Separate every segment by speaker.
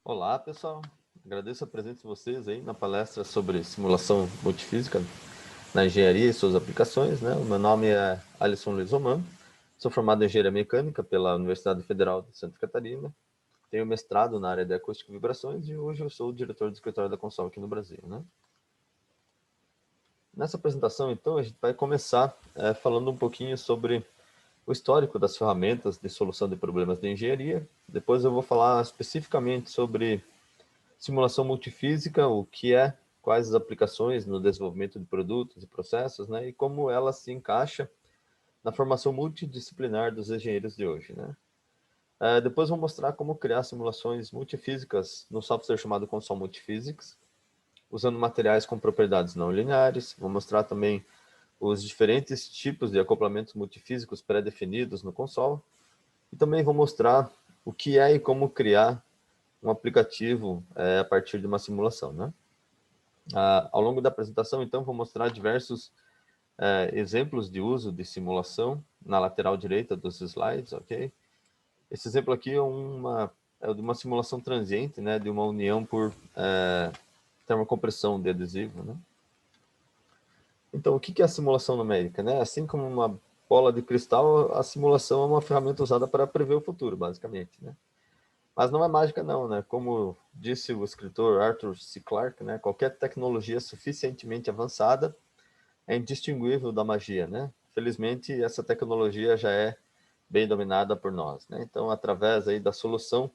Speaker 1: Olá, pessoal. Agradeço a presença de vocês aí na palestra sobre simulação multifísica na engenharia e suas aplicações, né? O meu nome é Alisson Luiz Roman, sou formado em engenharia mecânica pela Universidade Federal de Santa Catarina, tenho mestrado na área de acústica e vibrações e hoje eu sou o diretor do escritório da Consol aqui no Brasil, né? Nessa apresentação, então, a gente vai começar falando um pouquinho sobre o histórico das ferramentas de solução de problemas de engenharia. Depois eu vou falar especificamente sobre simulação multifísica, o que é, quais as aplicações no desenvolvimento de produtos e processos, né, e como ela se encaixa na formação multidisciplinar dos engenheiros de hoje, né. Depois vou mostrar como criar simulações multifísicas no software chamado Consol Multiphysics, usando materiais com propriedades não lineares. Vou mostrar também os diferentes tipos de acoplamentos multifísicos pré-definidos no Consol, e também vou mostrar o que é e como criar um aplicativo a partir de uma simulação, né? Ao longo da apresentação, então, vou mostrar diversos exemplos de uso de simulação na lateral direita dos slides, ok? Esse exemplo aqui é de uma simulação transiente, né, de uma união por termocompressão de adesivo, né? Então, o que é a simulação numérica, né? Assim como uma bola de cristal, a simulação é uma ferramenta usada para prever o futuro, basicamente, né? Mas não é mágica não, né? Como disse o escritor Arthur C. Clarke, né? Qualquer tecnologia suficientemente avançada é indistinguível da magia, né? Felizmente, essa tecnologia já é bem dominada por nós, né? Então, através aí da solução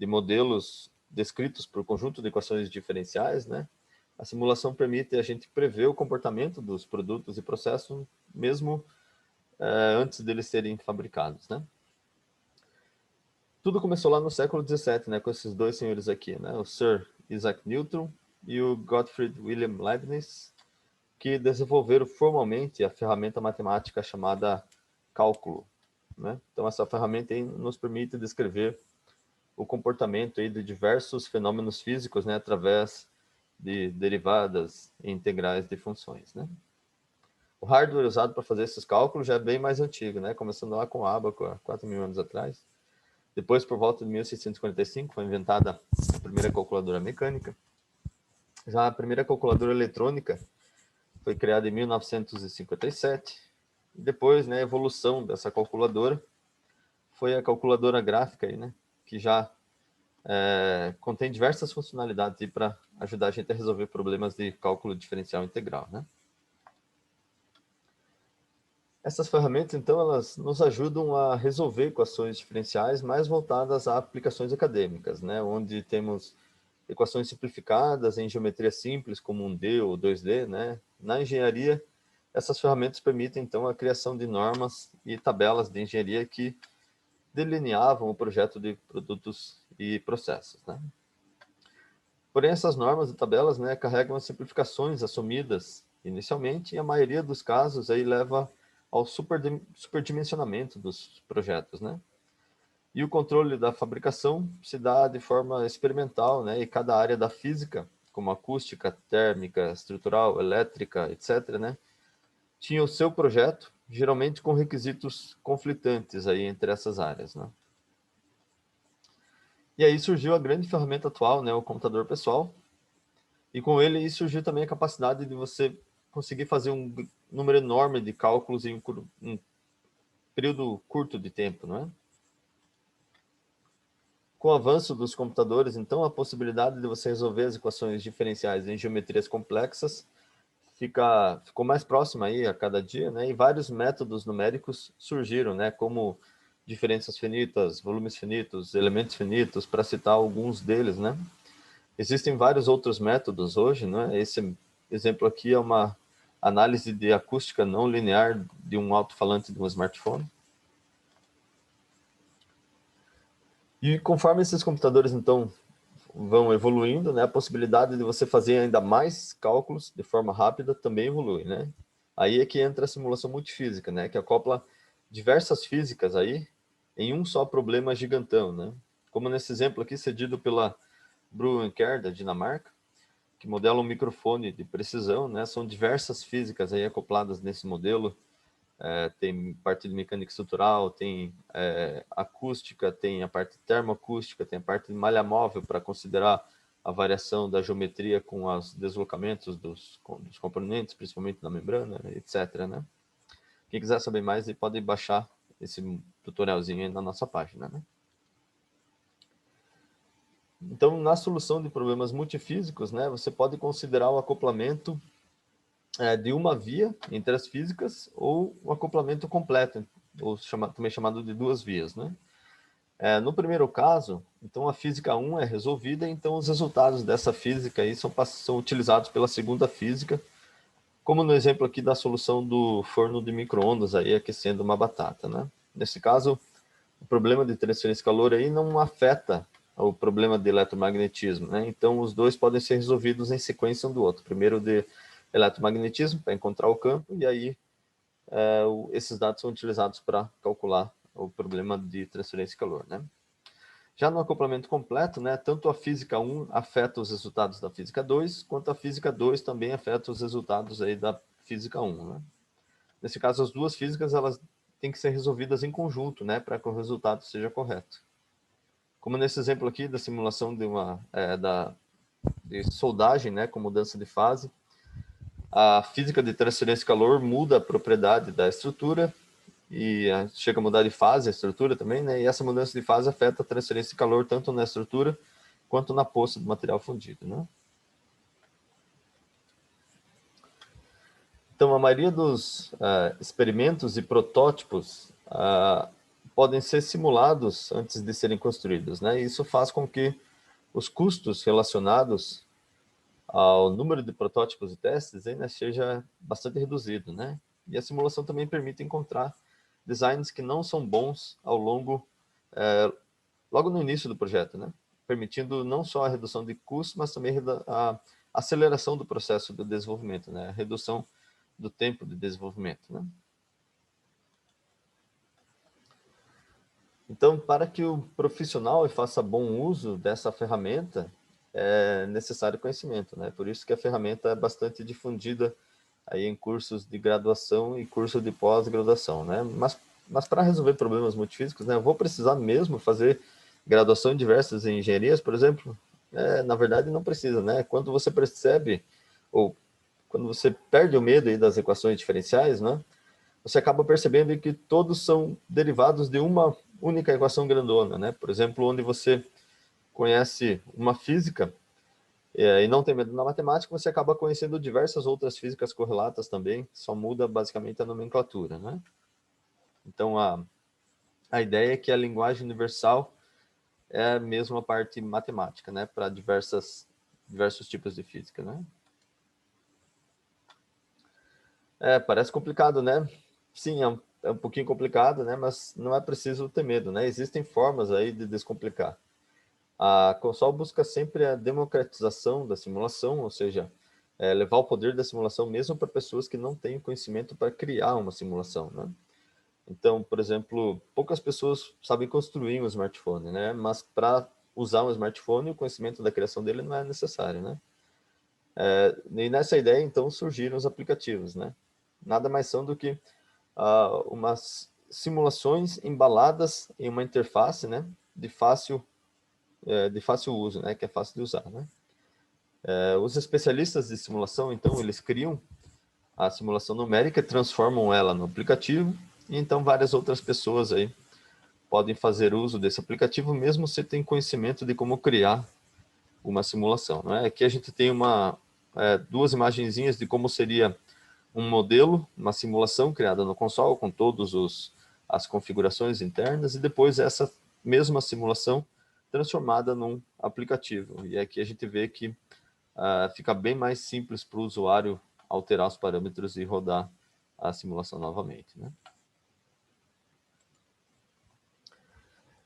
Speaker 1: de modelos descritos por conjunto de equações diferenciais, né? A simulação permite a gente prever o comportamento dos produtos e processos mesmo antes deles serem fabricados, né? Tudo começou lá no século XVII, né, com esses dois senhores aqui, né, o Sir Isaac Newton e o Gottfried Wilhelm Leibniz, que desenvolveram formalmente a ferramenta matemática chamada cálculo, né? Então essa ferramenta aí nos permite descrever o comportamento aí de diversos fenômenos físicos, né, através de derivadas e integrais de funções, né? O hardware usado para fazer esses cálculos já é bem mais antigo, né, começando lá com o ábaco há 4.000 anos atrás. Depois, por volta de 1645, foi inventada a primeira calculadora mecânica. Já a primeira calculadora eletrônica foi criada em 1957. E depois, né, a evolução dessa calculadora foi a calculadora gráfica, aí, né, que já contém diversas funcionalidades para ajudar a gente a resolver problemas de cálculo diferencial integral, né? Essas ferramentas, então, elas nos ajudam a resolver equações diferenciais mais voltadas a aplicações acadêmicas, né? Onde temos equações simplificadas em geometria simples, como 1D ou 2D, né? Na engenharia, essas ferramentas permitem, então, a criação de normas e tabelas de engenharia que delineavam o projeto de produtos e processos, né? Porém, essas normas e tabelas, né, carregam as simplificações assumidas inicialmente, e a maioria dos casos aí leva ao superdimensionamento dos projetos, né? E o controle da fabricação se dá de forma experimental, né? E cada área da física, como acústica, térmica, estrutural, elétrica, etc., né, tinha o seu projeto, geralmente com requisitos conflitantes aí entre essas áreas, né? E aí surgiu a grande ferramenta atual, né, o computador pessoal, e com ele surgiu também a capacidade de você conseguir fazer um número enorme de cálculos em um período curto de tempo, não é? Com o avanço dos computadores, então, a possibilidade de você resolver as equações diferenciais em geometrias complexas ficou mais próxima aí a cada dia, né? E vários métodos numéricos surgiram, né? Como diferenças finitas, volumes finitos, elementos finitos, para citar alguns deles, né? Existem vários outros métodos hoje, né? Esse exemplo aqui é uma análise de acústica não linear de um alto-falante de um smartphone. E conforme esses computadores, então, vão evoluindo, né, a possibilidade de você fazer ainda mais cálculos de forma rápida também evolui, né? Aí é que entra a simulação multifísica, né, que acopla diversas físicas aí em um só problema gigantão, né? Como nesse exemplo aqui cedido pela Bru Anker, da Dinamarca, que modela um microfone de precisão, né? São diversas físicas aí acopladas nesse modelo. Tem parte de mecânica estrutural, tem acústica, tem a parte termoacústica, tem a parte de malha móvel para considerar a variação da geometria com os deslocamentos dos componentes, principalmente na membrana, etc. Né? Quem quiser saber mais, pode baixar esse tutorialzinho aí na nossa página. Né? Então, na solução de problemas multifísicos, né, você pode considerar o acoplamento de uma via entre as físicas ou o acoplamento completo, ou também chamado de duas vias. Né? No primeiro caso, então a física 1 é resolvida, então os resultados dessa física aí são utilizados pela segunda física, como no exemplo aqui da solução do forno de micro-ondas aí aquecendo uma batata. Né? Nesse caso, o problema de transferência de calor aí não afeta o problema de eletromagnetismo, né? Então os dois podem ser resolvidos em sequência um do outro. Primeiro de eletromagnetismo para encontrar o campo e aí esses dados são utilizados para calcular o problema de transferência de calor, né? Já no acoplamento completo, né, tanto a física 1 afeta os resultados da física 2, quanto a física 2 também afeta os resultados aí da física 1, né? Nesse caso, as duas físicas elas têm que ser resolvidas em conjunto, né, para que o resultado seja correto. Como nesse exemplo aqui da simulação de soldagem, né, com mudança de fase, a física de transferência de calor muda a propriedade da estrutura e chega a mudar de fase a estrutura também, né? E essa mudança de fase afeta a transferência de calor tanto na estrutura quanto na poça do material fundido, né? Então, a maioria dos experimentos e protótipos podem ser simulados antes de serem construídos, né? E isso faz com que os custos relacionados ao número de protótipos e testes ainda seja bastante reduzido, né? E a simulação também permite encontrar designs que não são bons logo no início do projeto, né? Permitindo não só a redução de custos, mas também a aceleração do processo de desenvolvimento, né? A redução do tempo de desenvolvimento, né? Então, para que o profissional faça bom uso dessa ferramenta, é necessário conhecimento, né? Por isso que a ferramenta é bastante difundida aí em cursos de graduação e curso de pós-graduação, né? Mas para resolver problemas multifísicos, né, eu vou precisar mesmo fazer graduação em diversas engenharias, por exemplo? Na verdade, não precisa, né? Quando você percebe, ou quando você perde o medo aí das equações diferenciais, né? Você acaba percebendo que todos são derivados de uma única equação grandona, né? Por exemplo, onde você conhece uma física e não tem medo na matemática, você acaba conhecendo diversas outras físicas correlatas também, só muda basicamente a nomenclatura, né? Então, a ideia é que a linguagem universal é mesmo a parte matemática, né? Para diversos tipos de física, né? Parece complicado, né? Sim, é um pouquinho complicado, né? Mas não é preciso ter medo, né? Existem formas aí de descomplicar. A Consol busca sempre a democratização da simulação, ou seja, levar o poder da simulação mesmo para pessoas que não têm conhecimento para criar uma simulação, né? Então, por exemplo, poucas pessoas sabem construir um smartphone, né? Mas para usar um smartphone, o conhecimento da criação dele não é necessário, né? E nessa ideia, então, surgiram os aplicativos, né? Nada mais são do que umas simulações embaladas em uma interface, né? De fácil uso, né? Que é fácil de usar, né? Os especialistas de simulação, então, eles criam a simulação numérica, transformam ela no aplicativo, e então várias outras pessoas aí podem fazer uso desse aplicativo, mesmo se tem conhecimento de como criar uma simulação, né? Aqui a gente tem duas imagenzinhas de como seria um modelo, uma simulação criada no console, com todas as configurações internas, e depois essa mesma simulação transformada num aplicativo. E aqui a gente vê que fica bem mais simples para o usuário alterar os parâmetros e rodar a simulação novamente, né?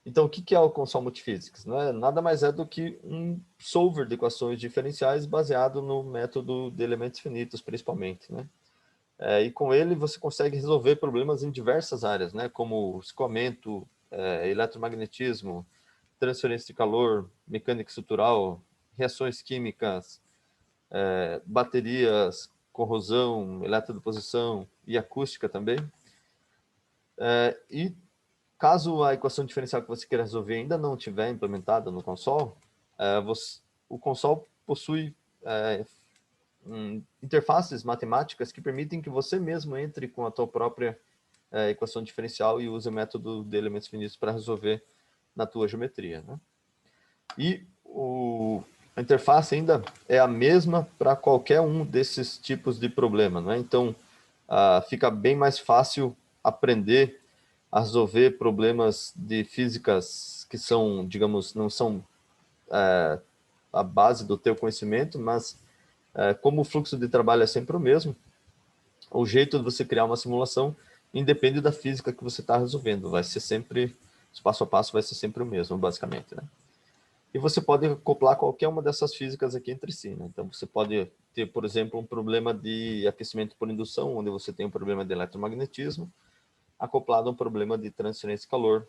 Speaker 1: Então, o que é o Consol Multiphysics? Nada mais é do que um solver de equações diferenciais baseado no método de elementos finitos, principalmente, né? E com ele você consegue resolver problemas em diversas áreas, né? Como escoamento, eletromagnetismo, transferência de calor, mecânica estrutural, reações químicas, baterias, corrosão, eletrodeposição e acústica também. E caso a equação diferencial que você queira resolver ainda não estiver implementada no console, o console possui interfaces matemáticas que permitem que você mesmo entre com a tua própria equação diferencial e use o método de elementos finitos para resolver na tua geometria, né? E a interface ainda é a mesma para qualquer um desses tipos de problema, né? Então, fica bem mais fácil aprender a resolver problemas de físicas que são, digamos, não são a base do teu conhecimento, mas como o fluxo de trabalho é sempre o mesmo, o jeito de você criar uma simulação independe da física que você está resolvendo, vai ser sempre, o passo a passo vai ser sempre o mesmo, basicamente, né? E você pode acoplar qualquer uma dessas físicas aqui entre si, né? Então, você pode ter, por exemplo, um problema de aquecimento por indução, onde você tem um problema de eletromagnetismo, acoplado a um problema de transferência de calor.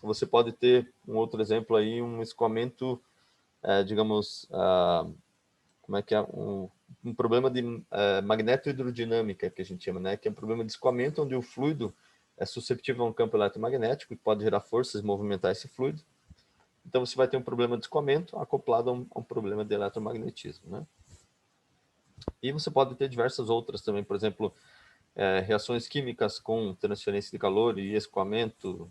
Speaker 1: Você pode ter um outro exemplo aí, um escoamento, digamos, como é que é? Um problema de magnetohidrodinâmica, que a gente chama, né? Que é um problema de escoamento onde o fluido é susceptível a um campo eletromagnético e pode gerar forças e movimentar esse fluido. Então, você vai ter um problema de escoamento acoplado a um problema de eletromagnetismo, né? E você pode ter diversas outras também, por exemplo, reações químicas com transferência de calor e escoamento,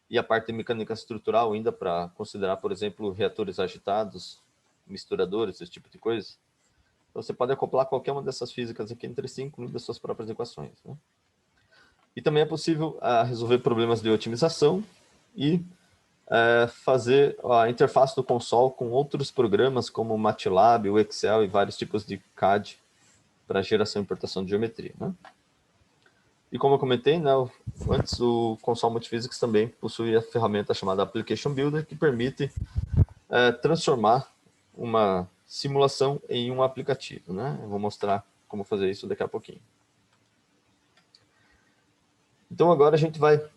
Speaker 1: e a parte de mecânica estrutural ainda para considerar, por exemplo, reatores agitados, misturadores, esse tipo de coisa. Então, você pode acoplar qualquer uma dessas físicas aqui entre si, incluindo as suas próprias equações, né? E também é possível resolver problemas de otimização e fazer a interface do console com outros programas como o MATLAB, o Excel e vários tipos de CAD para geração e importação de geometria, né? E como eu comentei, né, antes, o console Multiphysics também possui a ferramenta chamada Application Builder, que permite transformar uma simulação em um aplicativo, né? Eu vou mostrar como fazer isso daqui a pouquinho. Então agora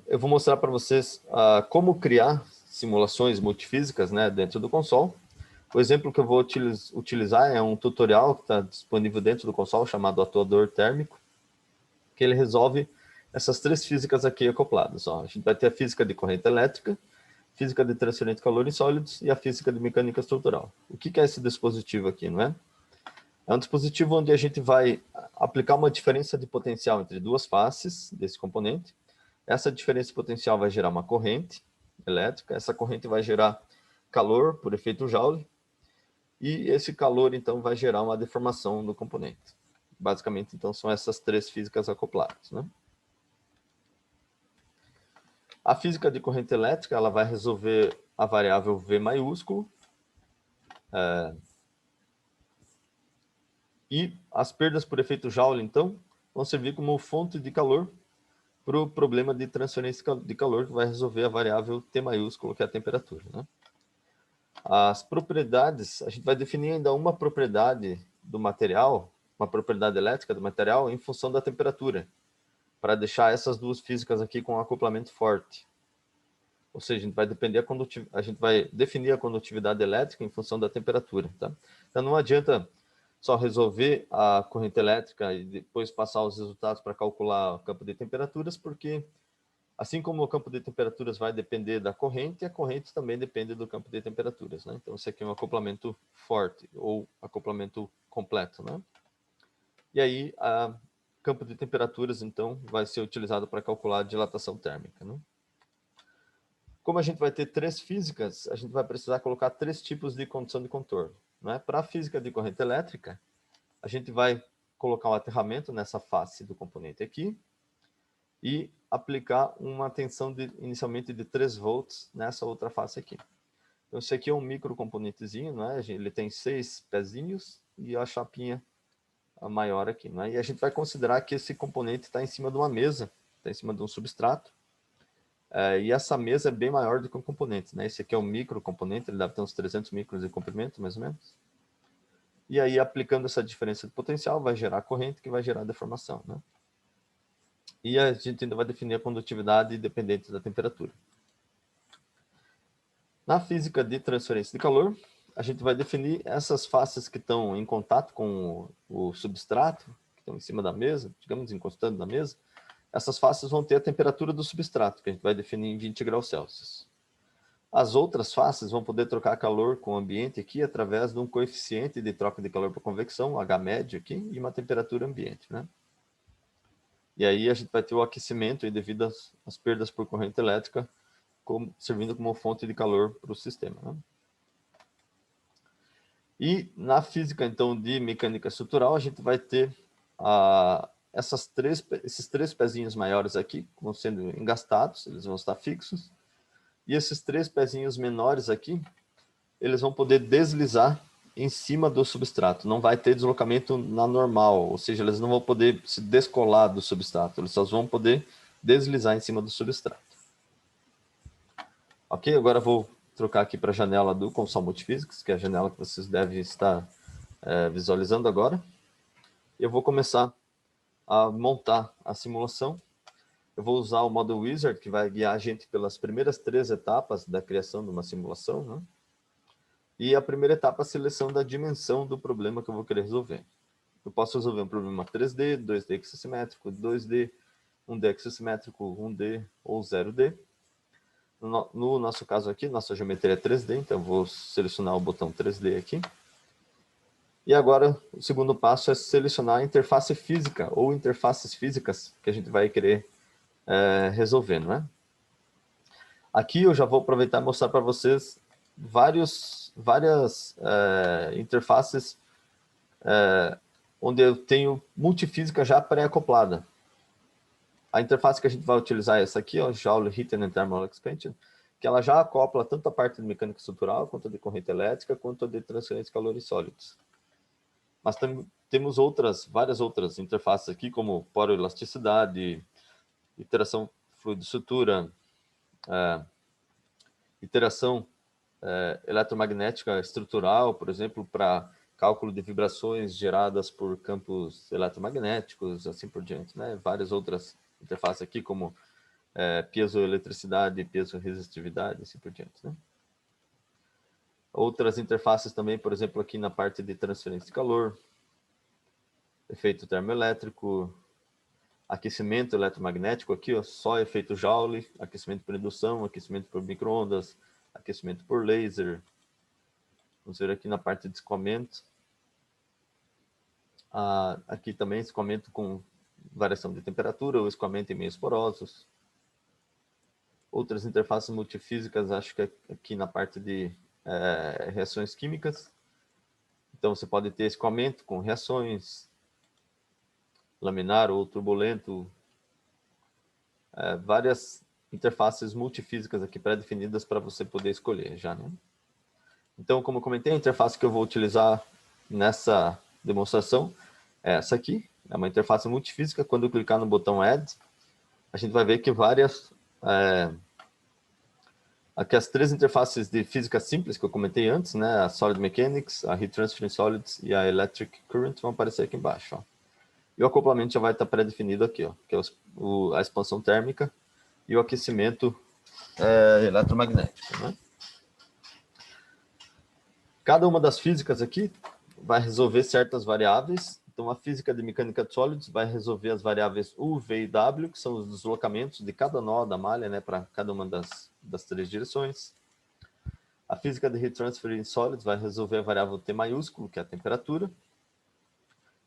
Speaker 1: eu vou mostrar para vocês como criar simulações multifísicas, né, dentro do console. O exemplo que eu vou utilizar é um tutorial que está disponível dentro do console chamado atuador térmico, que ele resolve essas três físicas aqui acopladas. Ó. A gente vai ter a física de corrente elétrica, física de transferência de calor em sólidos e a física de mecânica estrutural. O que é esse dispositivo aqui, não é? É um dispositivo onde a gente vai aplicar uma diferença de potencial entre duas faces desse componente. Essa diferença de potencial vai gerar uma corrente elétrica, essa corrente vai gerar calor por efeito Joule, e esse calor, então, vai gerar uma deformação do componente. Basicamente, então, são essas três físicas acopladas, né? A física de corrente elétrica, ela vai resolver a variável V maiúsculo, e as perdas por efeito Joule, então, vão servir como fonte de calor para o problema de transferência de calor, que vai resolver a variável T maiúsculo, que é a temperatura, né? As propriedades, a gente vai definir ainda uma propriedade do material, uma propriedade elétrica do material, em função da temperatura, para deixar essas duas físicas aqui com um acoplamento forte. Ou seja, a gente vai definir a condutividade elétrica em função da temperatura, tá? Então não adianta só resolver a corrente elétrica e depois passar os resultados para calcular o campo de temperaturas, porque assim como o campo de temperaturas vai depender da corrente, a corrente também depende do campo de temperaturas, né? Então isso aqui é um acoplamento forte ou acoplamento completo, né? E aí o campo de temperaturas então vai ser utilizado para calcular a dilatação térmica, né? Como a gente vai ter três físicas, a gente vai precisar colocar três tipos de condição de contorno, né? Para a física de corrente elétrica, a gente vai colocar um aterramento nessa face do componente aqui e aplicar uma tensão inicialmente de 3 volts nessa outra face aqui. Então, esse aqui é um microcomponentezinho, né? Ele tem 6 pezinhos e a chapinha maior aqui, né? E a gente vai considerar que esse componente está em cima de uma mesa, está em cima de um substrato, e essa mesa é bem maior do que o componente, né? Esse aqui é um microcomponente, ele deve ter uns 300 micros de comprimento, mais ou menos. E aí, aplicando essa diferença de potencial, vai gerar corrente, que vai gerar deformação, né? E a gente ainda vai definir a condutividade dependente da temperatura. Na física de transferência de calor, a gente vai definir essas faces que estão em contato com o substrato, que estão em cima da mesa, digamos, encostando na mesa. Essas faces vão ter a temperatura do substrato, que a gente vai definir em 20 graus Celsius. As outras faces vão poder trocar calor com o ambiente aqui através de um coeficiente de troca de calor por convecção, H médio aqui, e uma temperatura ambiente, né? E aí a gente vai ter o aquecimento aí devido às perdas por corrente elétrica, servindo como fonte de calor para o sistema, né? E na física, então, de mecânica estrutural, a gente vai ter esses três pezinhos maiores aqui, vão sendo engastados, eles vão estar fixos. E esses três pezinhos menores aqui, eles vão poder deslizar em cima do substrato. Não vai ter deslocamento na normal, ou seja, eles não vão poder se descolar do substrato, eles só vão poder deslizar em cima do substrato. Ok? Agora eu vou trocar aqui para a janela do Console Multiphysics, que é a janela que vocês devem estar visualizando agora. Eu vou começar a montar a simulação. Eu vou usar o Model Wizard, que vai guiar a gente pelas primeiras 3 etapas da criação de uma simulação, né? E a primeira etapa é a seleção da dimensão do problema que eu vou querer resolver. Eu posso resolver um problema 3D, 2D axossimétrico, 2D, 1D axossimétrico, 1D ou 0D. No nosso caso aqui, nossa geometria é 3D, então eu vou selecionar o botão 3D aqui. E agora, o segundo passo é selecionar a interface física ou interfaces físicas que a gente vai querer resolver, não é? Aqui eu já vou aproveitar e mostrar para vocês várias interfaces onde eu tenho multifísica já pré-acoplada. A interface que a gente vai utilizar é essa aqui, ó, Joule Heat and Thermal Expansion, que ela já acopla tanto a parte de mecânica estrutural, quanto a de corrente elétrica, quanto a de transferência de calores sólidos. Mas temos várias outras interfaces aqui, como poroelasticidade, iteração fluido-estrutura, iteração eletromagnética estrutural, por exemplo, para cálculo de vibrações geradas por campos eletromagnéticos, assim por diante, né? Várias outras interfaces aqui, como piezoeletricidade, piezoresistitividade, assim por diante, né? Outras interfaces também, por exemplo, aqui na parte de transferência de calor, efeito termoelétrico, aquecimento eletromagnético aqui, ó, só efeito Joule, aquecimento por indução, aquecimento por microondas, aquecimento por laser. Vamos ver aqui na parte de escoamento. Aqui também escoamento com variação de temperatura, ou escoamento em meios porosos. Outras interfaces multifísicas, acho que aqui na parte de reações químicas. Então você pode ter escoamento com reações, laminar ou turbulento, várias interfaces multifísicas aqui pré-definidas para você poder escolher já, né? Então, como eu comentei, a interface que eu vou utilizar nessa demonstração é essa aqui, é uma interface multifísica. Quando eu clicar no botão Add, a gente vai ver que aqui as 3 interfaces de física simples que eu comentei antes, né, a Solid Mechanics, a Heat Transfer Solids e a Electric Current vão aparecer aqui embaixo, ó. E o acoplamento já vai estar pré-definido aqui, ó, que é a expansão térmica e o aquecimento eletromagnético, né? Cada uma das físicas aqui vai resolver certas variáveis. Então, a física de mecânica de sólidos vai resolver as variáveis U, V e W, que são os deslocamentos de cada nó da malha, né, para cada uma das 3 direções. A física de Heat Transfer em sólidos vai resolver a variável T maiúsculo, que é a temperatura.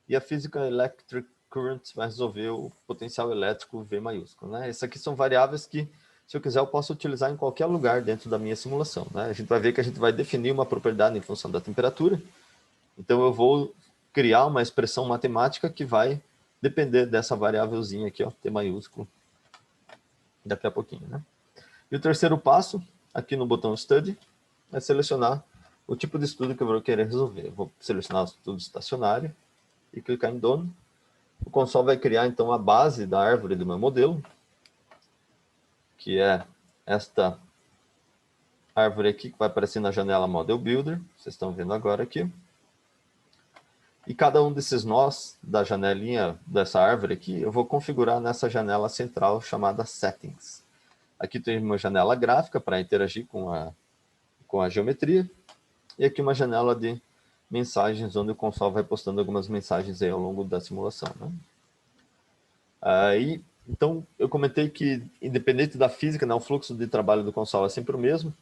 Speaker 1: E a física Electric Current vai resolver o potencial elétrico V maiúsculo, né? Essas aqui são variáveis que, se eu quiser, eu posso utilizar em qualquer lugar dentro da minha simulação, né? A gente vai ver que a gente vai definir uma propriedade em função da temperatura. Então, eu vou criar uma expressão matemática que vai depender dessa variávelzinha aqui, ó, T maiúsculo, daqui a pouquinho, né? E o terceiro passo, aqui no botão Study, é selecionar o tipo de estudo que eu vou querer resolver. Eu vou selecionar o estudo estacionário e clicar em Done. O console vai criar, então, a base da árvore do meu modelo, que é esta árvore aqui, que vai aparecer na janela Model Builder. Vocês estão vendo agora aqui. E cada um desses nós da janelinha dessa árvore aqui, eu vou configurar nessa janela central chamada Settings. Aqui tem uma janela gráfica para interagir com a geometria. E aqui uma janela de mensagens, onde o console vai postando algumas mensagens aí ao longo da simulação, né? Aí, então, eu comentei que, independente da física, né, o fluxo de trabalho do console é sempre o mesmo.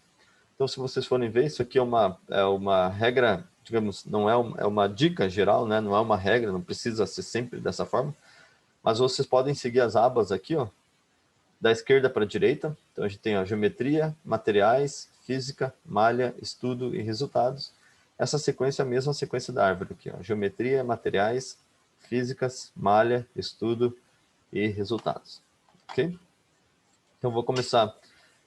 Speaker 1: Então, se vocês forem ver, isso aqui é uma regra, digamos, não é uma dica geral, né? Não é uma regra, não precisa ser sempre dessa forma. Mas vocês podem seguir as abas aqui, ó, da esquerda para a direita. Então, a gente tem a geometria, materiais, física, malha, estudo e resultados. Essa sequência é a mesma sequência da árvore aqui, ó. Geometria, materiais, físicas, malha, estudo e resultados. Ok? Então, vou começar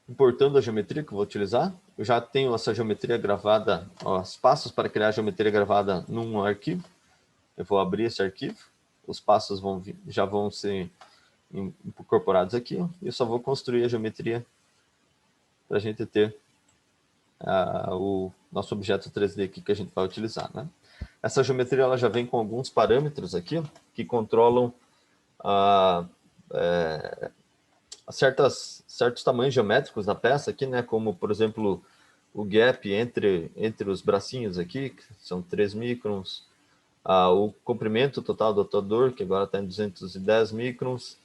Speaker 1: importando a geometria que eu vou utilizar. Eu já tenho essa geometria gravada, ó, os passos para criar a geometria gravada num arquivo. Eu vou abrir esse arquivo. Os passos já vão ser incorporados aqui. Eu só vou construir a geometria para a gente ter o nosso objeto 3D aqui que a gente vai utilizar, né? Essa geometria ela já vem com alguns parâmetros aqui que controlam certos tamanhos geométricos da peça aqui, né? Como, por exemplo, o gap entre os bracinhos aqui, que são 3 microns, o comprimento total do rotor, que agora está em 210 microns.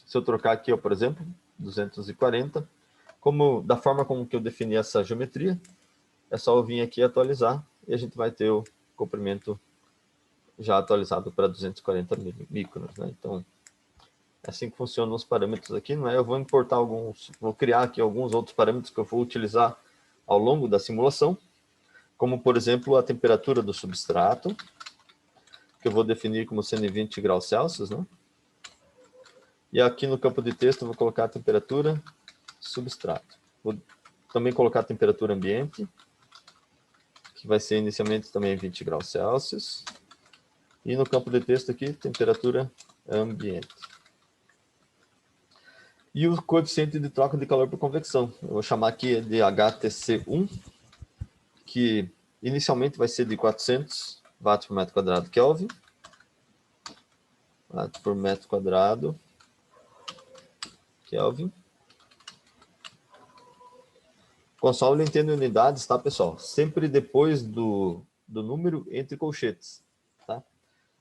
Speaker 1: Se eu trocar aqui, ó, por exemplo, 240, da forma como que eu defini essa geometria, é só eu vir aqui atualizar e a gente vai ter o comprimento já atualizado para 240 microns, né? Então, é assim que funcionam os parâmetros aqui, não é? Eu vou importar vou criar aqui alguns outros parâmetros que eu vou utilizar ao longo da simulação, como, por exemplo, a temperatura do substrato, que eu vou definir como sendo em 20 graus Celsius, né? E aqui no campo de texto eu vou colocar a temperatura substrato. Vou também colocar a temperatura ambiente, que vai ser inicialmente também 20 graus Celsius. E no campo de texto aqui, temperatura ambiente. E o coeficiente de troca de calor por convecção. Eu vou chamar aqui de HTC1, que inicialmente vai ser de 400 watts por metro quadrado Kelvin. Watts por metro quadrado Kelvin. Console entende unidades, tá, pessoal? Sempre depois do número entre colchetes, tá?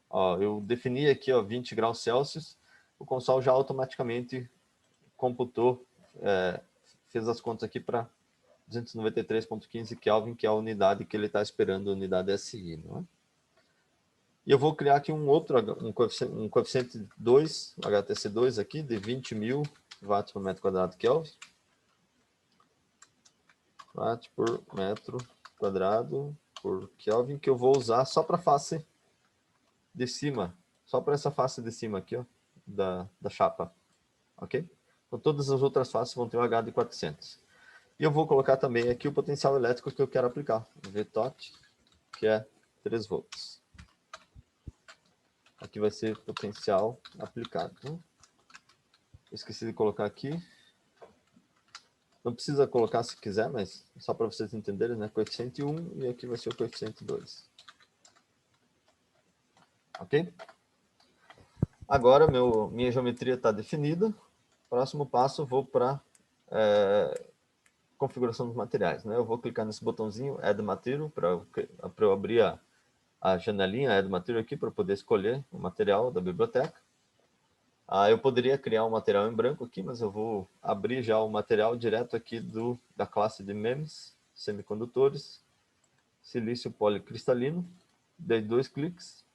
Speaker 1: Ó, eu defini aqui, ó, 20 graus Celsius. O console já automaticamente computou, fez as contas aqui para 293,15 Kelvin, que é a unidade que ele está esperando, a unidade SI, não é? E eu vou criar aqui um coeficiente 2, HTC2 aqui, de 20.000 watts por metro quadrado Kelvin. Watt por metro quadrado por Kelvin, que eu vou usar só para a face de cima, só para essa face de cima aqui, ó, da chapa, ok? Então todas as outras faces vão ter um H de 400. E eu vou colocar também aqui o potencial elétrico que eu quero aplicar, VTOT, que é 3 volts. Aqui vai ser potencial aplicado. Esqueci de colocar aqui. Não precisa colocar se quiser, mas só para vocês entenderem, né? Coeficiente 1 e aqui vai ser o coeficiente 2. Ok? Agora minha geometria está definida. Próximo passo, eu vou para configuração dos materiais, né? Eu vou clicar nesse botãozinho Add Material para eu abrir a janelinha Add Material aqui para poder escolher o material da biblioteca. Eu poderia criar um material em branco aqui, mas eu vou abrir já o material direto aqui da classe de MEMS, semicondutores, silício policristalino. Dei 2 cliques.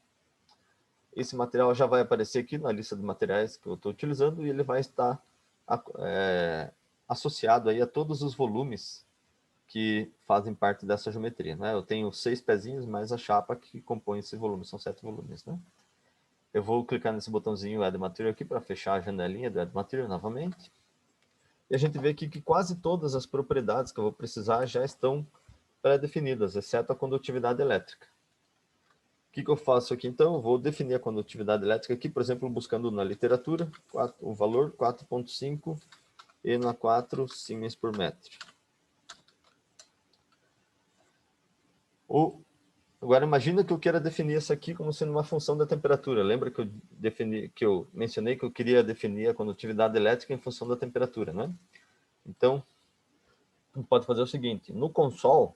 Speaker 1: Esse material já vai aparecer aqui na lista de materiais que eu estou utilizando e ele vai estar associado aí a todos os volumes que fazem parte dessa geometria, né? Eu tenho 6 pezinhos mais a chapa que compõe esse volume, são 7 volumes, né? Eu vou clicar nesse botãozinho Add Material aqui para fechar a janelinha do Add Material novamente. E a gente vê aqui que quase todas as propriedades que eu vou precisar já estão pré-definidas, exceto a condutividade elétrica. O que eu faço aqui, então? Eu vou definir a condutividade elétrica aqui, por exemplo, buscando na literatura o valor 4,5 e na 4 siemens por metro. Agora, imagina que eu queira definir isso aqui como sendo uma função da temperatura. Lembra que eu mencionei que eu queria definir a condutividade elétrica em função da temperatura, né? Então, a gente pode fazer o seguinte. No console,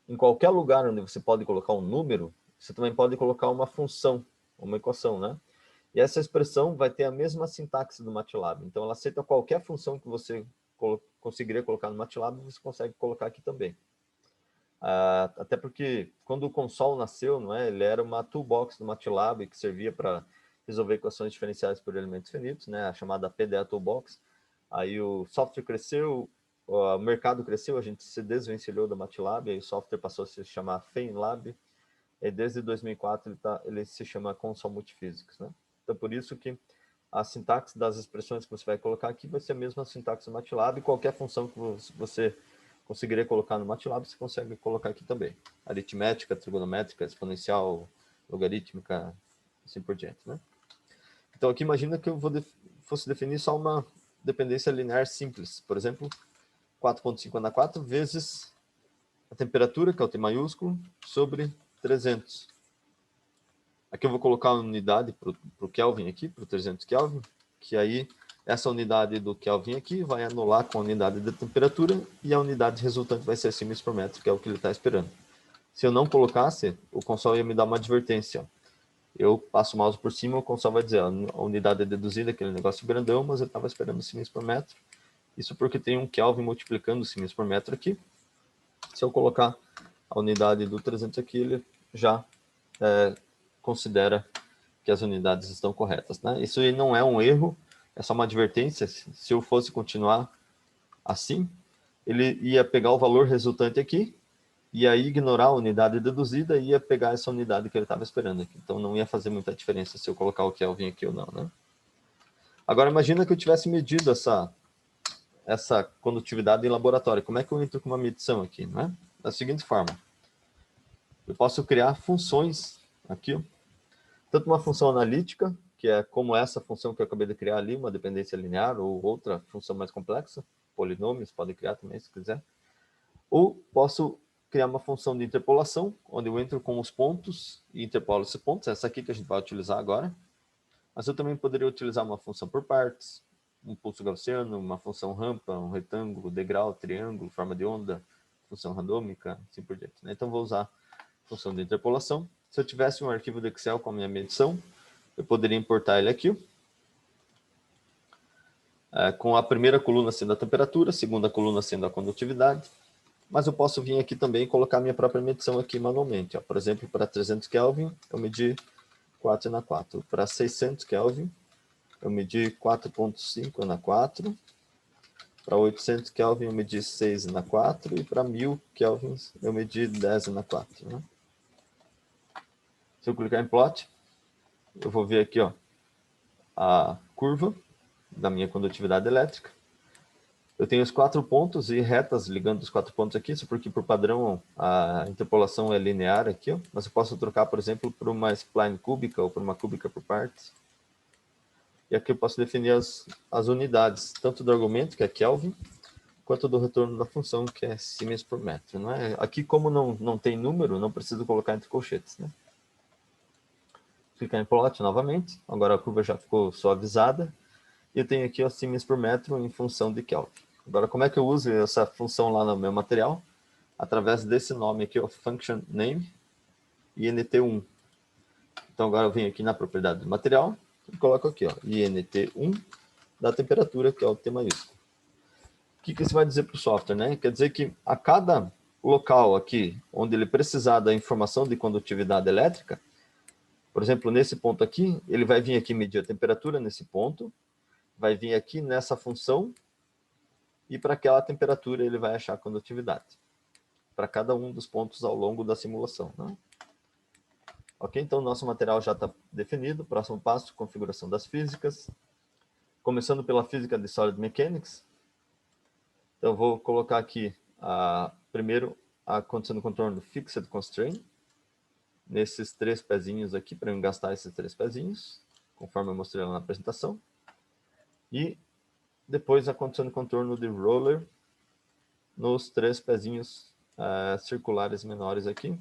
Speaker 1: em qualquer lugar onde você pode colocar um número, você também pode colocar uma função, uma equação, né? E essa expressão vai ter a mesma sintaxe do MATLAB. Então, ela aceita qualquer função que você conseguiria colocar no MATLAB, você consegue colocar aqui também. Até porque, quando o console nasceu, não é? Ele era uma toolbox do MATLAB que servia para resolver equações diferenciais por elementos finitos, né? A chamada PDA Toolbox. Aí o software cresceu, o mercado cresceu, a gente se desvencilhou da MATLAB, aí o software passou a se chamar FEMLab, e desde 2004 ele se chama Console Multiphysics, né? Então, por isso que a sintaxe das expressões que você vai colocar aqui vai ser a mesma sintaxe do MATLAB, e qualquer função que você conseguiria colocar no MATLAB, você consegue colocar aqui também. Aritmética, trigonométrica, exponencial, logarítmica, assim por diante, né? Então, aqui imagina que eu fosse definir só uma dependência linear simples. Por exemplo, 4,5 na 4 vezes a temperatura, que é o T maiúsculo, sobre 300. Aqui eu vou colocar uma unidade para o Kelvin aqui, para o 300 Kelvin, que aí essa unidade do Kelvin aqui vai anular com a unidade de temperatura e a unidade resultante vai ser siemens por metro, que é o que ele está esperando. Se eu não colocasse, o console ia me dar uma advertência. Eu passo o mouse por cima, o console vai dizer, a unidade é deduzida, aquele negócio grandão, mas eu estava esperando siemens por metro. Isso porque tem um Kelvin multiplicando siemens por metro aqui. Se eu colocar a unidade do 300 aqui, ele já considera que as unidades estão corretas, né? Isso aí não é um erro, é só uma advertência. Se eu fosse continuar assim, ele ia pegar o valor resultante aqui, e aí ignorar a unidade deduzida e ia pegar essa unidade que ele estava esperando aqui. Então não ia fazer muita diferença se eu colocar o Kelvin aqui ou não, né? Agora imagina que eu tivesse medido essa condutividade em laboratório. Como é que eu entro com uma medição aqui, né? Da seguinte forma. Eu posso criar funções aqui, ó. Tanto uma função analítica, que é como essa função que eu acabei de criar ali, uma dependência linear, ou outra função mais complexa, polinômios, pode criar também se quiser. Ou posso criar uma função de interpolação, onde eu entro com os pontos e interpolo esses pontos, essa aqui que a gente vai utilizar agora. Mas eu também poderia utilizar uma função por partes, um pulso gaussiano, uma função rampa, um retângulo, degrau, triângulo, forma de onda, função randômica, assim por diante, né? Então vou usar a função de interpolação. Se eu tivesse um arquivo do Excel com a minha medição, eu poderia importar ele aqui, com a primeira coluna sendo a temperatura, a segunda coluna sendo a condutividade, mas eu posso vir aqui também e colocar minha própria medição aqui manualmente. Ó. Por exemplo, para 300 Kelvin, eu medi 4 na 4. Para 600 Kelvin, eu medi 4,5 na 4. Para 800 Kelvin, eu medi 6 na 4. E para 1000 Kelvin, eu medi 10 na 4. Né? Se eu clicar em plot, eu vou ver aqui ó, a curva da minha condutividade elétrica. Eu tenho os 4 pontos e retas ligando os 4 pontos aqui, isso porque por padrão a interpolação é linear aqui, ó, mas eu posso trocar, por exemplo, por uma spline cúbica ou por uma cúbica por partes. E aqui eu posso definir as unidades, tanto do argumento, que é Kelvin, quanto do retorno da função, que é siemens por metro. Não é? Aqui, como não tem número, não preciso colocar entre colchetes. Né? Clicar em plot novamente, agora a curva já ficou suavizada, e eu tenho aqui o siemens por metro em função de Kelvin. Agora, como é que eu uso essa função lá no meu material? Através desse nome aqui, o function name, int1. Então, agora eu venho aqui na propriedade do material e coloco aqui, ó, int1 da temperatura, que é o T maiúsculo. O que isso vai dizer para o software? Né? Quer dizer que a cada local aqui, onde ele precisar da informação de condutividade elétrica, por exemplo, nesse ponto aqui, ele vai vir aqui medir a temperatura nesse ponto, vai vir aqui nessa função, e para aquela temperatura ele vai achar a condutividade. Para cada um dos pontos ao longo da simulação. Né? Ok, então nosso material já está definido. Próximo passo, configuração das físicas. Começando pela física de Solid Mechanics. Então, eu vou colocar aqui, primeiro, a condição do contorno Fixed Constraint, nesses 3 pezinhos aqui, para eu gastar esses 3 pezinhos, conforme eu mostrei lá na apresentação. E depois a condição de contorno de Roller, nos 3 pezinhos circulares menores aqui.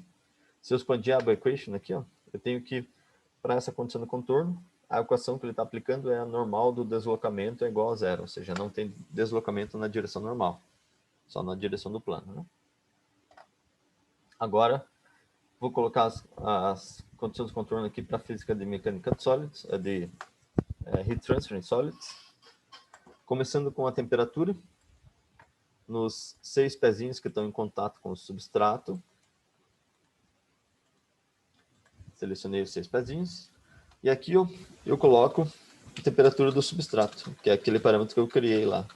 Speaker 1: Se eu expandir a equation aqui, ó, eu tenho que, para essa condição de contorno, a equação que ele está aplicando é a normal do deslocamento é igual a 0, ou seja, não tem deslocamento na direção normal, só na direção do plano. Né? Agora, vou colocar as condições de contorno aqui para a física de mecânica de sólidos, de heat transfer em sólidos. Começando com a temperatura, nos 6 pezinhos que estão em contato com o substrato. Selecionei os 6 pezinhos. E aqui eu coloco a temperatura do substrato, que é aquele parâmetro que eu criei lá.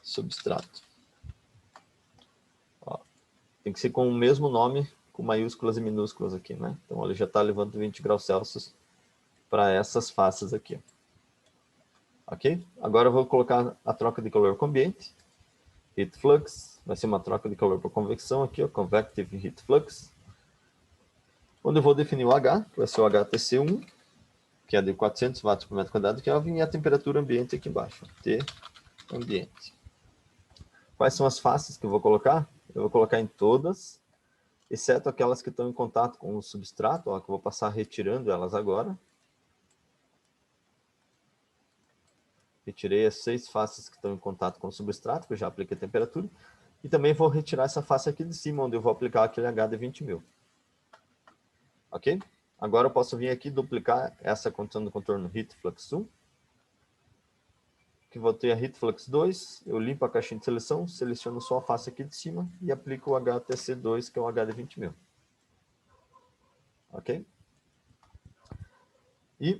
Speaker 1: Substrato. Ó, tem que ser com o mesmo nome, com maiúsculas e minúsculas aqui, né? Então ele já está levando 20 graus Celsius para essas faces aqui. Ok? Agora eu vou colocar a troca de calor com o ambiente. Heat flux, vai ser uma troca de calor por convecção aqui, ó, convective heat flux. Onde eu vou definir o H, que vai ser o HTC1, que é de 400 watts por metro quadrado de Kelvin, e a temperatura ambiente aqui embaixo, T ambiente. Quais são as faces que eu vou colocar? Eu vou colocar em todas, exceto aquelas que estão em contato com o substrato, ó, que eu vou passar retirando elas agora. Retirei as 6 faces que estão em contato com o substrato, que eu já apliquei a temperatura. E também vou retirar essa face aqui de cima, onde eu vou aplicar aquele H de 20.000. Ok? Agora eu posso vir aqui e duplicar essa condição do contorno Heat Flux 1. Que vou ter a Heat Flux 2, eu limpo a caixinha de seleção, seleciono só a face aqui de cima e aplico o HTC2, que é o H de 20.000. Ok? E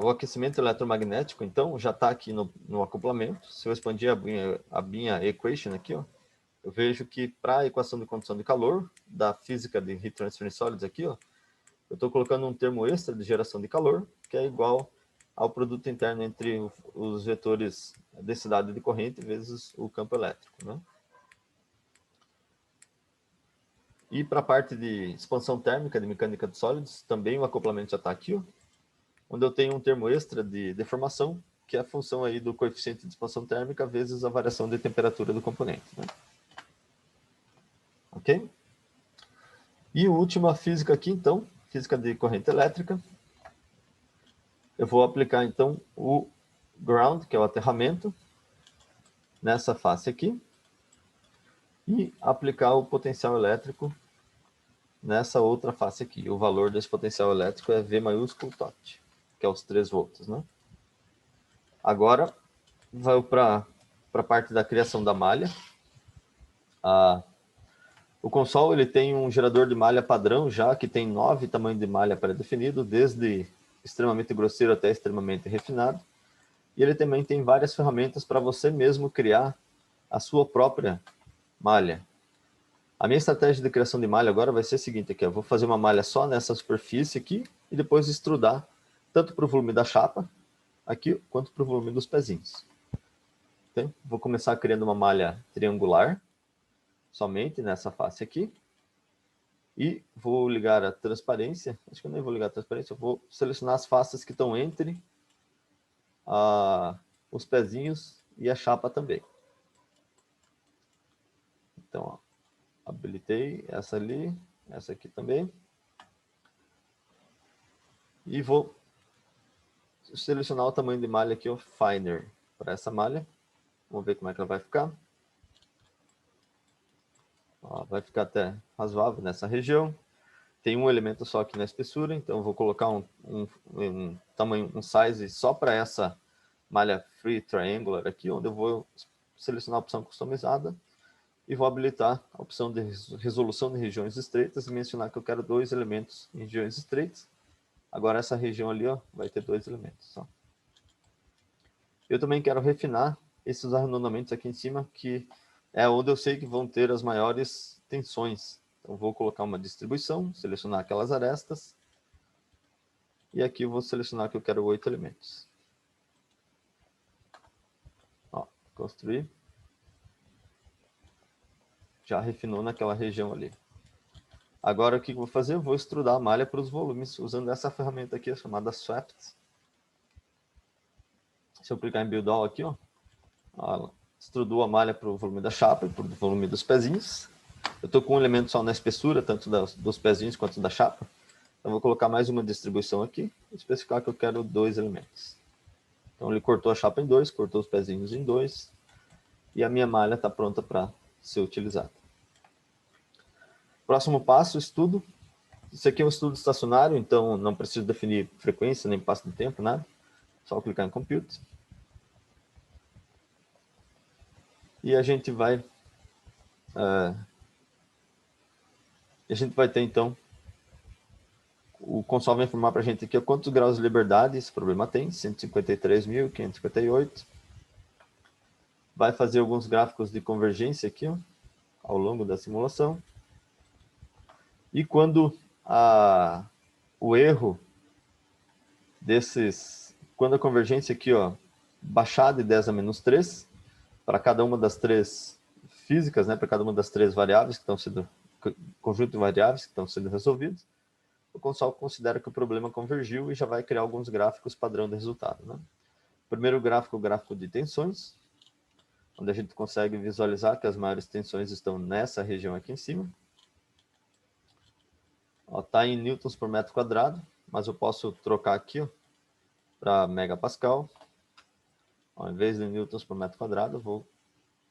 Speaker 1: o aquecimento eletromagnético, então, já está aqui no acoplamento. Se eu expandir a minha equation aqui, ó, eu vejo que para a equação de condição de calor, da física de Heat Transfer Solids aqui, ó, eu estou colocando um termo extra de geração de calor, que é igual ao produto interno entre os vetores densidade de corrente vezes o campo elétrico, né? E para a parte de expansão térmica de mecânica de sólidos, também o acoplamento já está aqui, ó, onde eu tenho um termo extra de deformação, que é a função aí do coeficiente de expansão térmica vezes a variação de temperatura do componente, né? Ok? E a última física aqui, então, física de corrente elétrica. Eu vou aplicar, então, o ground, que é o aterramento, nessa face aqui, e aplicar o potencial elétrico nessa outra face aqui. O valor desse potencial elétrico é V maiúsculo tot, que é os 3 volts, né? Agora, vai para a parte da criação da malha. O console ele tem um gerador de malha padrão já, que tem 9 tamanhos de malha pré-definido, desde extremamente grosseiro até extremamente refinado. E ele também tem várias ferramentas para você mesmo criar a sua própria malha. A minha estratégia de criação de malha agora vai ser a seguinte, aqui, eu vou fazer uma malha só nessa superfície aqui e depois extrudar tanto para o volume da chapa aqui quanto para o volume dos pezinhos. Então, vou começar criando uma malha triangular somente nessa face aqui e vou ligar a transparência. Acho que eu nem vou ligar a transparência, eu vou selecionar as faces que estão entre os pezinhos e a chapa também. Então, ó, habilitei essa ali, essa aqui também. E vou selecionar o tamanho de malha aqui, o Finer, para essa malha. Vamos ver como é que ela vai ficar. Ó, vai ficar até razoável nessa região. Tem um elemento só aqui na espessura, então eu vou colocar um tamanho, um size só para essa malha Free Triangular aqui, onde eu vou selecionar a opção customizada e vou habilitar a opção de resolução de regiões estreitas e mencionar que eu quero 2 elementos em regiões estreitas. Agora essa região ali, ó, vai ter 2 elementos só. Eu também quero refinar esses arredondamentos aqui em cima, que é onde eu sei que vão ter as maiores tensões. Então vou colocar uma distribuição, selecionar aquelas arestas, e aqui eu vou selecionar que eu quero 8 elementos. Ó, construir. Já refinou naquela região ali. Agora o que eu vou fazer? Eu vou extrudar a malha para os volumes, usando essa ferramenta aqui, chamada Swapt. Se eu clicar em Build All aqui, ó, extrudou a malha para o volume da chapa e para o volume dos pezinhos. Eu estou com um elemento só na espessura, tanto dos pezinhos quanto da chapa. Então vou colocar mais uma distribuição aqui e especificar que eu quero 2 elementos. Então ele cortou a chapa em 2, cortou os pezinhos em 2 e a minha malha está pronta para ser utilizada. Próximo passo, estudo. Isso aqui é um estudo estacionário, então não preciso definir frequência, nem passo de tempo, nada. Só clicar em Compute. E a gente vai ter, então, o console vai informar para a gente aqui quantos graus de liberdade esse problema tem, 153.558. Vai fazer alguns gráficos de convergência aqui, ó, ao longo da simulação. E quando o erro quando a convergência aqui, ó, baixar de 10 a menos 3, para cada uma das três físicas, né, para cada uma das três variáveis que estão sendo, conjunto de variáveis que estão sendo resolvidos, o console considera que o problema convergiu e já vai criar alguns gráficos padrão de resultado, né? Primeiro gráfico, o gráfico de tensões, onde a gente consegue visualizar que as maiores tensões estão nessa região aqui em cima. Está em newtons por metro quadrado, mas eu posso trocar aqui para megapascal. Ao invés de newtons por metro quadrado, eu vou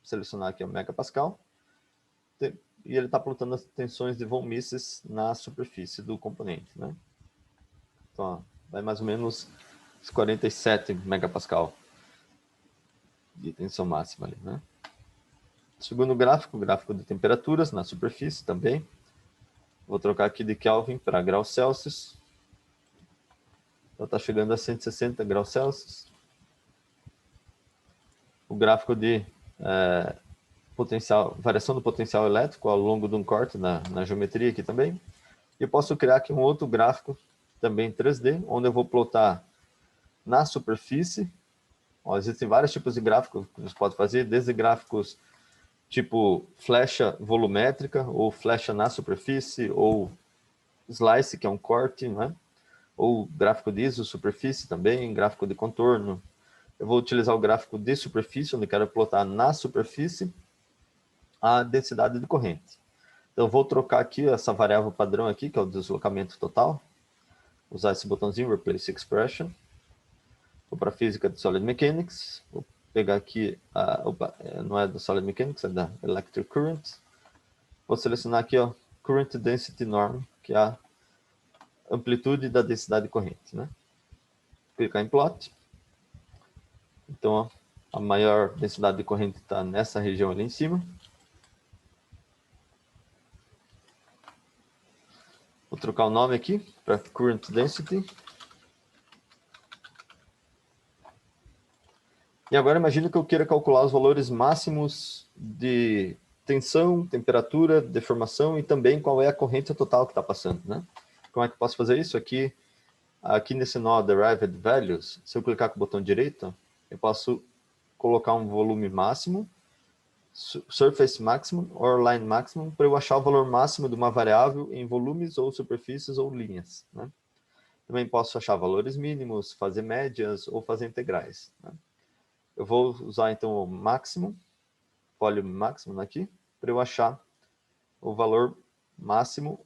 Speaker 1: selecionar aqui o megapascal. E ele está plotando as tensões de von Mises na superfície do componente, né? Então, ó, vai mais ou menos 47 megapascal de tensão máxima ali, né? Segundo gráfico, gráfico de temperaturas na superfície também. Vou trocar aqui de Kelvin para graus Celsius. Então está chegando a 160 graus Celsius. O gráfico de variação do potencial elétrico ao longo de um corte na geometria aqui também. E eu posso criar aqui um outro gráfico também em 3D, onde eu vou plotar na superfície. Ó, existem vários tipos de gráficos que você pode fazer, desde gráficos tipo flecha volumétrica, ou flecha na superfície, ou slice, que é um corte, né? Ou gráfico de isosuperfície também, gráfico de contorno. Eu vou utilizar o gráfico de superfície, onde eu quero plotar na superfície a densidade de corrente. Então, eu vou trocar aqui essa variável padrão aqui, que é o deslocamento total. Usar esse botãozinho, Replace Expression. Vou para a física de Solid Mechanics. Vou pegar aqui, não é da Solid Mechanics, é da Electric Current. Vou selecionar aqui, ó, Current Density Norm, que é a amplitude da densidade de corrente, né? Clicar em Plot. Então, ó, a maior densidade de corrente está nessa região ali em cima. Vou trocar o nome aqui para Current Density. E agora imagine que eu queira calcular os valores máximos de tensão, temperatura, deformação e também qual é a corrente total que está passando, né? Como é que eu posso fazer isso? Aqui nesse nó Derived Values, se eu clicar com o botão direito, eu posso colocar um volume máximo, Surface Maximum ou Line Maximum, para eu achar o valor máximo de uma variável em volumes ou superfícies ou linhas, né? Também posso achar valores mínimos, fazer médias ou fazer integrais, né? Eu vou usar, então, o máximo, volume máximo aqui, para eu achar o valor máximo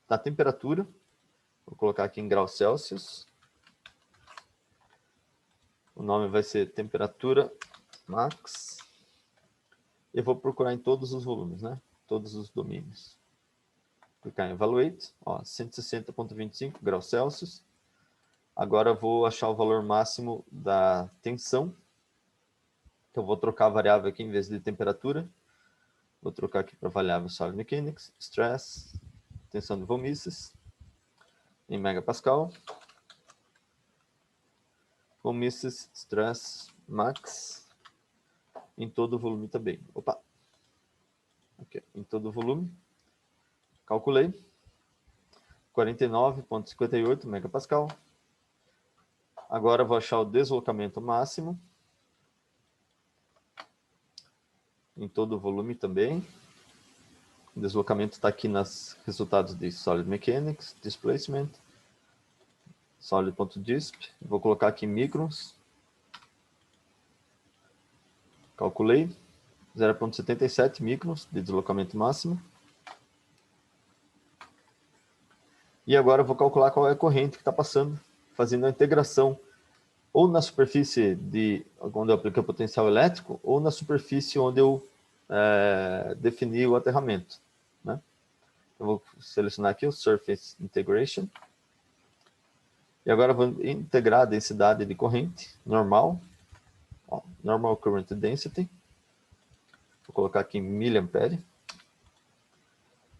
Speaker 1: da temperatura. Vou colocar aqui em graus Celsius. O nome vai ser temperatura max. Eu vou procurar em todos os volumes, né? Todos os domínios. Clicar em Evaluate, ó, 160,25 graus Celsius. Agora eu vou achar o valor máximo da tensão. Então, eu vou trocar a variável aqui em vez de temperatura. Vou trocar aqui para a variável Solid Mechanics, Stress, tensão de von Mises, em megapascal. Von Mises, Stress, Max, em todo o volume também. Opa! Aqui, em todo o volume. Calculei. 49,58 megapascal. Agora vou achar o deslocamento máximo. Em todo o volume também. O deslocamento está aqui nos resultados de Solid Mechanics, Displacement, Solid.disp. Vou colocar aqui em microns. Calculei. 0,77 microns de deslocamento máximo. E agora eu vou calcular qual é a corrente que está passando, fazendo a integração ou na superfície onde eu apliquei o potencial elétrico, ou na superfície onde eu definir o aterramento, né? Eu vou selecionar aqui o Surface Integration. E agora eu vou integrar a densidade de corrente normal, ó, Normal Current Density. Vou colocar aqui em miliampere.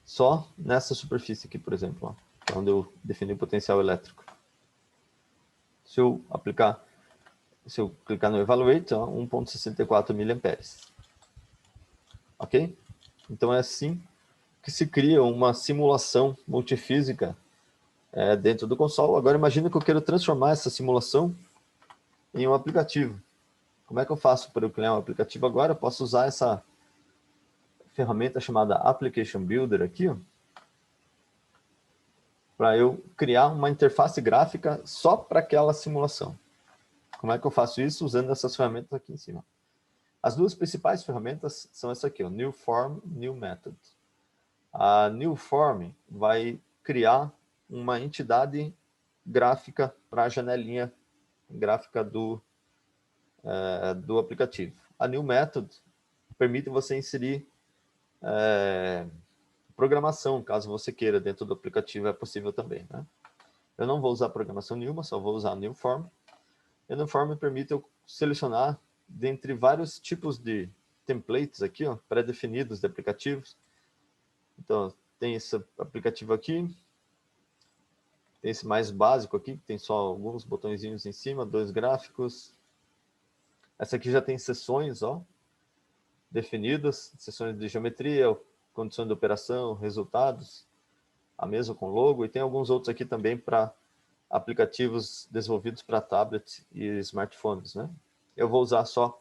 Speaker 1: Só nessa superfície aqui, por exemplo, ó, onde eu defini o potencial elétrico. Se eu clicar no Evaluate, 1.64 miliamperes. Ok? Então é assim que se cria uma simulação multifísica dentro do console. Agora imagine que eu quero transformar essa simulação em um aplicativo. Como é que eu faço para eu criar um aplicativo agora? Eu posso usar essa ferramenta chamada Application Builder aqui, para eu criar uma interface gráfica só para aquela simulação. Como é que eu faço isso? Usando essas ferramentas aqui em cima. As duas principais ferramentas são essa aqui, New Form, New Method. A New Form vai criar uma entidade gráfica para a janelinha gráfica do aplicativo. A New Method permite você inserir programação, caso você queira, dentro do aplicativo é possível também, né? Eu não vou usar programação nenhuma, só vou usar a New Form. A New Form permite eu selecionar dentre vários tipos de templates aqui, pré-definidos de aplicativos. Então, tem esse aplicativo aqui, tem esse mais básico aqui, que tem só alguns botõezinhos em cima, 2 gráficos. Essa aqui já tem seções, definidas, seções de geometria, condições de operação, resultados, a mesma com logo, e tem alguns outros aqui também para aplicativos desenvolvidos para tablets e smartphones, né? Eu vou usar só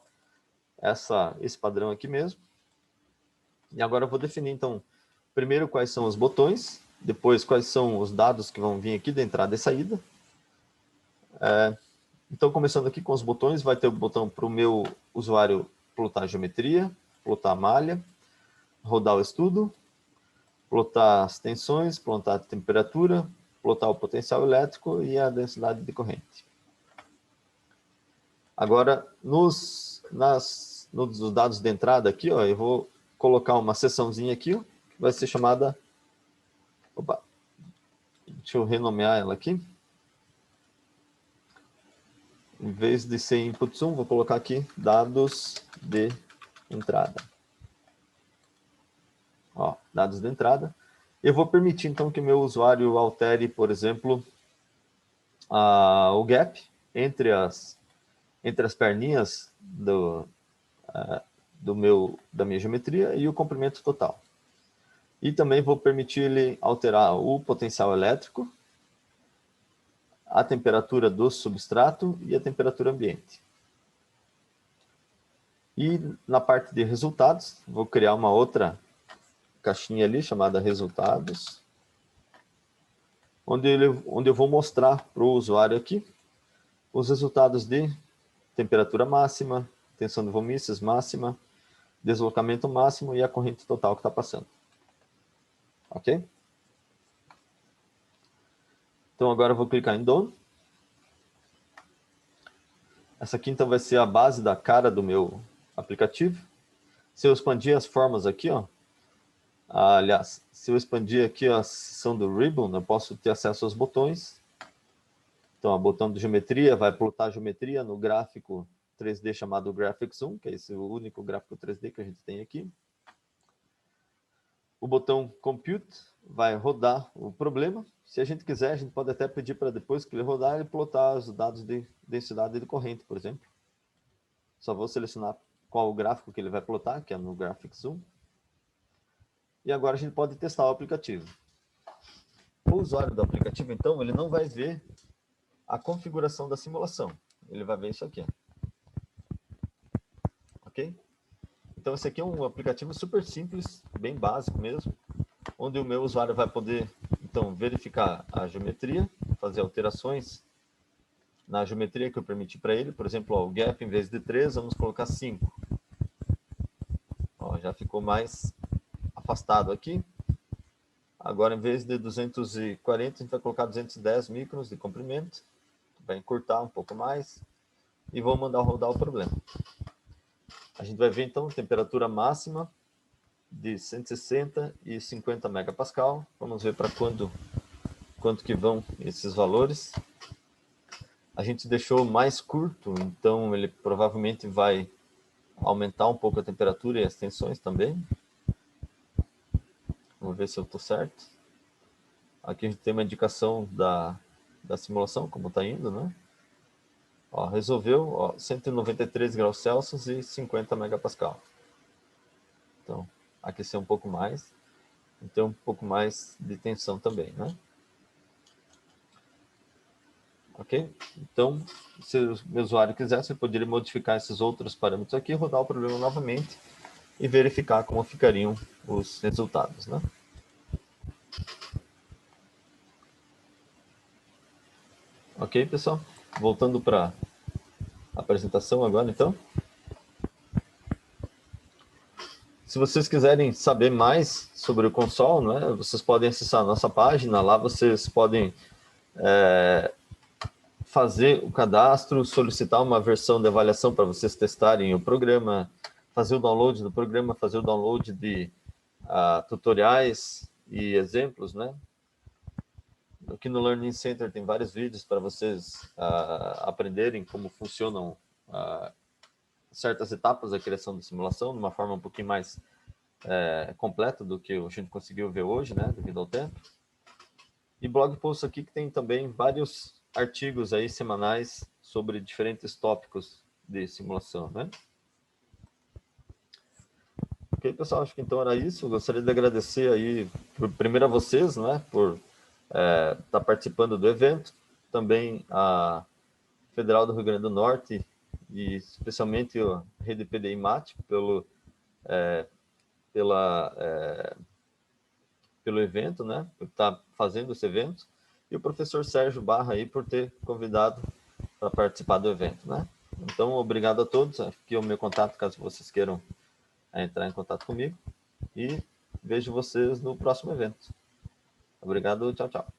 Speaker 1: esse padrão aqui mesmo. E agora eu vou definir, então, primeiro quais são os botões, depois quais são os dados que vão vir aqui da entrada e saída. Então, começando aqui com os botões, vai ter o botão para o meu usuário plotar a geometria, plotar a malha, rodar o estudo, plotar as tensões, plotar a temperatura, plotar o potencial elétrico e a densidade de corrente. Agora, nos dados de entrada aqui, eu vou colocar uma seçãozinha aqui, que vai ser chamada... Opa, deixa eu renomear ela aqui. Em vez de ser input 1, vou colocar aqui dados de entrada. Dados de entrada. Eu vou permitir, então, que meu usuário altere, por exemplo, o gap entre as perninhas da minha geometria e o comprimento total. E também vou permitir ele alterar o potencial elétrico, a temperatura do substrato e a temperatura ambiente. E na parte de resultados, vou criar uma outra caixinha ali chamada resultados, onde eu vou mostrar para o usuário aqui os resultados de temperatura máxima, tensão de vomícias máxima, deslocamento máximo e a corrente total que está passando. Ok? Então agora eu vou clicar em Done. Essa aqui então vai ser a base da cara do meu aplicativo. Se eu expandir as formas aqui, aliás, se eu expandir aqui a seção do Ribbon, eu posso ter acesso aos botões. Então, o botão de geometria vai plotar a geometria no gráfico 3D chamado Graphics 1, que é esse o único gráfico 3D que a gente tem aqui. O botão Compute vai rodar o problema. Se a gente quiser, a gente pode até pedir para depois que ele rodar, ele plotar os dados de densidade de corrente, por exemplo. Só vou selecionar qual o gráfico que ele vai plotar, que é no Graphics 1. E agora a gente pode testar o aplicativo. O usuário do aplicativo, então, ele não vai ver a configuração da simulação. Ele vai ver isso aqui. Ok? Então, esse aqui é um aplicativo super simples, bem básico mesmo, onde o meu usuário vai poder, então, verificar a geometria, fazer alterações na geometria que eu permiti para ele. Por exemplo, o gap, em vez de 3, vamos colocar 5. Já ficou mais afastado aqui. Agora, em vez de 240, a gente vai colocar 210 microns de comprimento. Vai encurtar um pouco mais. E vou mandar rodar o problema. A gente vai ver, então, temperatura máxima de 160 e 50 megapascal. Vamos ver para quanto que vão esses valores. A gente deixou mais curto, então ele provavelmente vai aumentar um pouco a temperatura e as tensões também. Vamos ver se eu estou certo. Aqui a gente tem uma indicação da simulação, como está indo, né? Ó, resolveu, ó, 193 graus Celsius e 50 megapascal. Então, aquecer um pouco mais. E ter um pouco mais de tensão também, né? Ok? Então, se o meu usuário quiser, você poderia modificar esses outros parâmetros aqui, rodar o programa novamente e verificar como ficariam os resultados, né? Ok, pessoal? Voltando para a apresentação agora, então. Se vocês quiserem saber mais sobre o console, né, vocês podem acessar a nossa página. Lá vocês podem fazer o cadastro, solicitar uma versão de avaliação para vocês testarem o programa, fazer o download do programa, fazer o download de tutoriais e exemplos, né? Aqui no Learning Center tem vários vídeos para vocês aprenderem como funcionam certas etapas da criação da simulação, de uma forma um pouquinho mais completa do que a gente conseguiu ver hoje, né, devido ao tempo. E blog post aqui que tem também vários artigos aí semanais sobre diferentes tópicos de simulação, né? Ok, pessoal, acho que então era isso. Eu gostaria de agradecer aí, primeiro a vocês, né, por estar participando do evento, também a Federal do Rio Grande do Norte e especialmente a Rede PDI MAT pelo evento, né, por estar fazendo esse evento, e o professor Sérgio Barra aí por ter convidado para participar do evento, né? Então, obrigado a todos. Aqui é o meu contato, caso vocês queiram entrar em contato comigo. E vejo vocês no próximo evento. Obrigado, tchau, tchau.